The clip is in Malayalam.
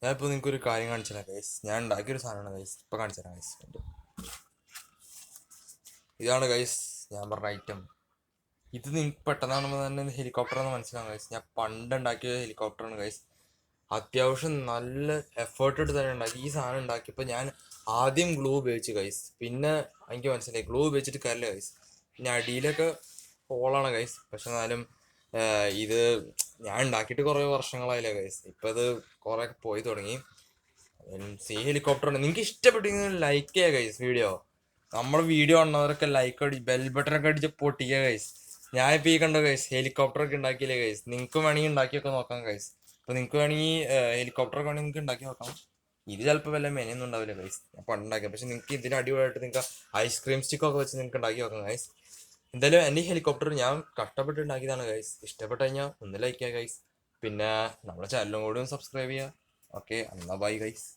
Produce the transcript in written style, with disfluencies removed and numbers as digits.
ഞാനിപ്പോൾ നിങ്ങൾക്കൊരു കാര്യം കാണിച്ചു തരാം ഗൈസ്. ഞാൻ ഉണ്ടാക്കിയൊരു സാധനമാണ് ഗൈസ്. ഇപ്പോൾ കാണിച്ചു തരാം ഗൈസ്. ഇതാണ് ഗൈസ് ഞാൻ പറഞ്ഞ ഐറ്റം. ഇത് നിങ്ങൾക്ക് പെട്ടെന്ന് കാണുമ്പോൾ തന്നെ ഹെലികോപ്റ്റർ എന്ന് മനസ്സിലാവും ഗൈസ്. ഞാൻ പണ്ട് ഉണ്ടാക്കിയ ഹെലികോപ്റ്ററാണ് ഗൈസ്. അത്യാവശ്യം നല്ല എഫേർട്ട് എടുത്ത് തന്നെ ഉണ്ടാക്കി. ഈ സാധനം ഉണ്ടാക്കിയപ്പോൾ ഞാൻ ആദ്യം ഗ്ലൂ ഉപയോഗിച്ച് ഗൈസ്. പിന്നെ എനിക്ക് മനസ്സിലായി ഗ്ലൂ ഉപയോഗിച്ചിട്ട് കാര്യമില്ല ഗൈസ്. പിന്നെ അടിയിലൊക്കെ ഹോളാണ് ഗൈസ്. പക്ഷെ എന്നാലും ഇത് ഞാൻ ഉണ്ടാക്കിയിട്ട് കുറേ വർഷങ്ങളായില്ല ഗൈസ്. ഇപ്പം ഇത് കുറേ പോയി തുടങ്ങി. ഹെലികോപ്റ്റർ ഉണ്ട്. നിങ്ങൾക്ക് ഇഷ്ടപ്പെട്ടെങ്കിൽ ലൈക്ക് ചെയ്യുക ഗൈസ് വീഡിയോ. നമ്മുടെ വീഡിയോ കാണുന്നവരൊക്കെ ലൈക്ക് അടി ബെൽ ബട്ടനൊക്കെ അടിച്ച് പൊട്ടിക്കുക ഗൈസ്. ഞാനിപ്പോൾ ഈ കണ്ടോ ഗൈസ് ഹെലികോപ്റ്ററൊക്കെ ഉണ്ടാക്കിയില്ലേ ഗൈസ്. നിങ്ങൾക്ക് വേണമെങ്കിൽ ഉണ്ടാക്കിയൊക്കെ നോക്കാം ഗൈസ്. അപ്പോൾ നിങ്ങൾക്ക് വേണമെങ്കിൽ ഹെലികോപ്റ്ററൊക്കെ വേണമെങ്കിൽ നിങ്ങൾക്ക് ഉണ്ടാക്കി നോക്കാം. ഇത് ചിലപ്പോൾ വല്ല മെനയൊന്നും ഉണ്ടാവില്ല ഗൈസ്. ഞാൻ പണ്ടുണ്ടാക്കിയത്. പക്ഷെ നിങ്ങൾക്ക് ഇതിന് അടിപൊളിയായിട്ട് നിങ്ങൾക്ക് ഐസ്ക്രീം സ്റ്റിക്കൊക്കെ വെച്ച് നിങ്ങൾക്ക് ഉണ്ടാക്കി നോക്കാം ഗൈസ്. എന്തായാലും എൻ്റെ ഹെലികോപ്റ്റർ ഞാൻ കഷ്ടപ്പെട്ട് ഉണ്ടാക്കിയതാണ് ഗൈസ്. ഇഷ്ടപ്പെട്ട് കഴിഞ്ഞാൽ ഒന്ന് ലൈക്ക് ചെയ്യുക ഗൈസ്. പിന്നെ നമ്മുടെ ചാനലും കൂടി ഒന്ന് സബ്സ്ക്രൈബ് ചെയ്യുക. ഓക്കെ, എന്നാൽ ബൈ ഗൈസ്.